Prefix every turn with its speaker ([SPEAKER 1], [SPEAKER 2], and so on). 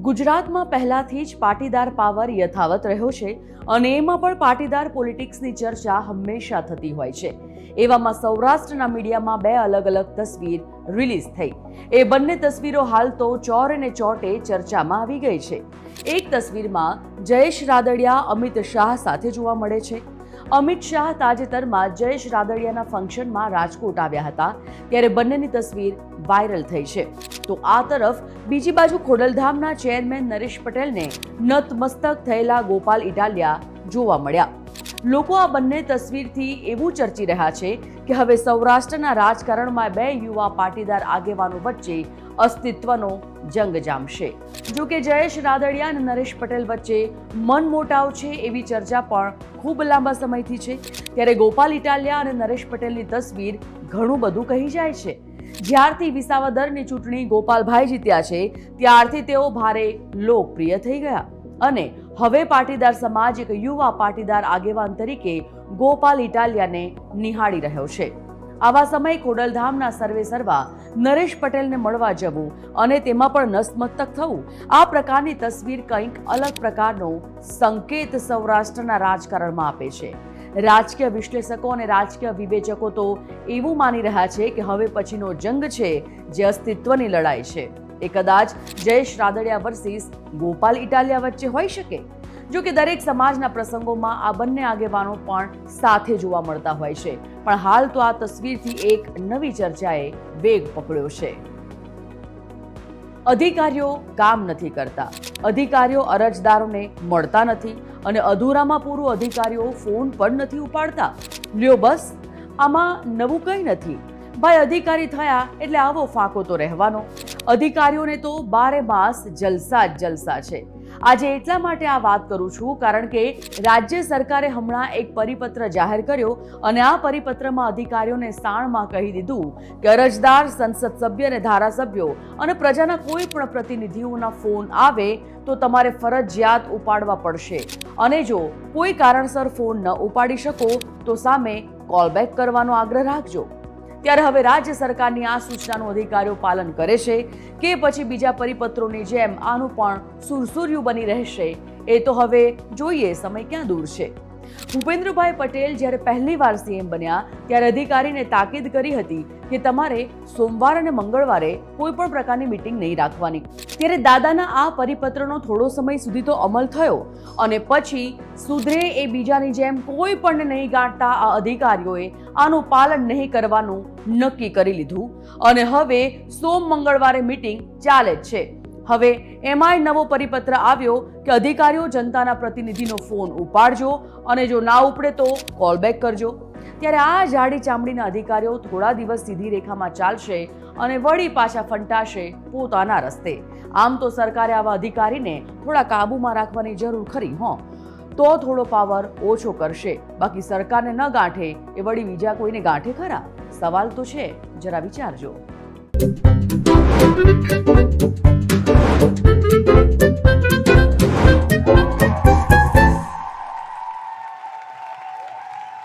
[SPEAKER 1] ગુજરાતમાં પહેલાથી જ પાટીદાર પાવર યથાવત રહ્યો છે અને એમાં પણ પાટીદાર પોલિટિક્સની ચર્ચા હંમેશા થતી હોય છે. એવામાં સૌરાષ્ટ્રના મીડિયામાં બે અલગ અલગ તસવીર રિલીઝ થઈ. એ બંને તસવીરો હાલ તો ચોરે ને ચોટે ચર્ચામાં આવી ગઈ છે. એક તસવીરમાં જયેશ રાદડિયા અમિત શાહ સાથે જોવા મળે છે. અમિત શાહ તાજેતરમાં જયેશ રાદડિયાના ફંક્શનમાં રાજકોટ આવ્યા હતા ત્યારે બંનેની તસવીર વાયરલ થઈ છે. તો આ તરફ બીજી બાજુ ખોડલધામના ચેરમેન નરેશ પટેલને નતમસ્તક થયેલા ગોપાલ ઇટાલિયા જોવા મળ્યા. લોકો આ બંને તસવીરથી એવું ચર્ચી રહ્યા છે કે હવે સૌરાષ્ટ્રના રાજકારણમાં બે યુવા પાટીદાર આગેવાનો વચ્ચે અસ્તિત્વનો જંગ જામશે. જો કે જયેશ રાદડિયા અને નરેશ પટેલ વચ્ચે મનમોટાવ છે એવી ચર્ચા પણ ખૂબ લાંબા સમયથી છે. ત્યારે ગોપાલ ઇટાલિયા અને નરેશ પટેલની તસવીર ઘણું બધું કહી જાય છે. જ્યારથી વિસાવદરની ચૂંટણી ગોપાલભાઈ જીત્યા છે ત્યારથી તેઓ ભારે લોકપ્રિય થઈ ગયા અને હવે પાટીદાર સમાજ એક યુવા પાટીદાર આગેવાન તરીકે ગોપાલ ઇટાલિયાને નિહાળી રહ્યો છે. આવા સમયે ખોડલધામના સર્વે સર્વા નરેશ પટેલને મળવા જવું અને તેમાં પણ નતમસ્તક થવું, આ પ્રકારની તસવીર કંઈક અલગ પ્રકારનો સંકેત સૌરાષ્ટ્રના રાજકારણમાં આપે છે. રાજકીય વિશ્લેષકો અને રાજકીય વિવેચકો તો એવું માની રહ્યા છે કે હવે પછીનો જંગ છે જે અસ્તિત્વની લડાઈ છે એ કદાચ જયેશ રાદડિયા વર્સિસ ગોપાલ ઇટાલિયા વચ્ચે હોઈ શકે. જો કે દરેક સમાજના પ્રસંગોમાં આ બંને આગેવાનો પણ સાથે જોવા મળતા હોય છે, પણ હાલ તો આ તસવીરથી એક નવી ચર્ચાએ વેગ પકડ્યો છે. અધિકારીઓ કામ નથી કરતા, અધિકારીઓ અરજદારોને મળતા નથી અને અધૂરામાં પૂરું અધિકારીઓ ફોન પણ નથી ઉપાડતા. લ્યો બસ, આમાં નવું કંઈ નથી ભાઈ. અધિકારી થયા એટલે આવો ફાંકો તો રહેવાનો. અધિકારીઓને તો બારે માસ જલસા જ જલસા છે. આજે એટલા માટે આ વાત કરું છું કારણ કે રાજ્ય સરકારે હમણાં એક પરિપત્ર જાહેર કર્યો અને આ પરિપત્રમાં અધિકારીઓને સાણમાં કહી દીધું કે અરજદાર, સંસદ સભ્ય અને ધારાસભ્યો અને પ્રજાના કોઈ પણ પ્રતિનિધિઓના ફોન આવે તો તમારે ફરજિયાત ઉપાડવા પડશે અને જો કોઈ કારણસર ફોન ન ઉપાડી શકો તો સામે કોલબેક કરવાનો આગ્રહ રાખજો. ત્યારે હવે રાજ્ય સરકારની આ સૂચનાનું અધિકારીઓ પાલન કરે છે કે પછી બીજા પરિપત્રોની જેમ આનું પણ સુરસુર્યું બની રહેશે એ તો હવે જોઈએ, સમય ક્યાં દૂર છે. ભૂપેન્દ્રભાઈ પટેલ જ્યારે પહેલી વાર સીએમ બન્યા ત્યારે અધિકારીને તાકીદ કરી હતી કે તમારે સોમવાર અને મંગળવારે કોઈ પણ પ્રકારની મીટિંગ નહીં રાખવાની. ત્યારે દાદાના આ પરિપત્રનો થોડો સમય સુધી તો અમલ થયો અને પછી સુધરે એ બીજાની જેમ કોઈ પણ નહીં ગાંઠતા આ અધિકારીઓએ આનું પાલન નહીં કરવાનું નક્કી કરી લીધું અને હવે સોમ મંગળવારે મીટિંગ ચાલે જ છે. હવે એમાંય નવો પરિપત્ર આવ્યો કે અધિકારીઓ જનતાના પ્રતિનિધિનો ફોન ઉપાડજો અને જો ના ઉપડે તો કોલબેક કરજો. ત્યારે આ જાડી ચામડીના અધિકારીઓ થોડા દિવસ સીધી રેખામાં ચાલશે અને વળી પાછા ફંટાશે પોતાના રસ્તે. આમ તો સરકારે આવા અધિકારીને થોડા કાબૂમાં રાખવાની જરૂર ખરી તો થોડો પાવર ઓછો કરશે. બાકી સરકારને ન ગાંઠે એ વળી બીજા કોઈને ગાંઠે ખરા? સવાલ તો છે, જરા વિચારજો.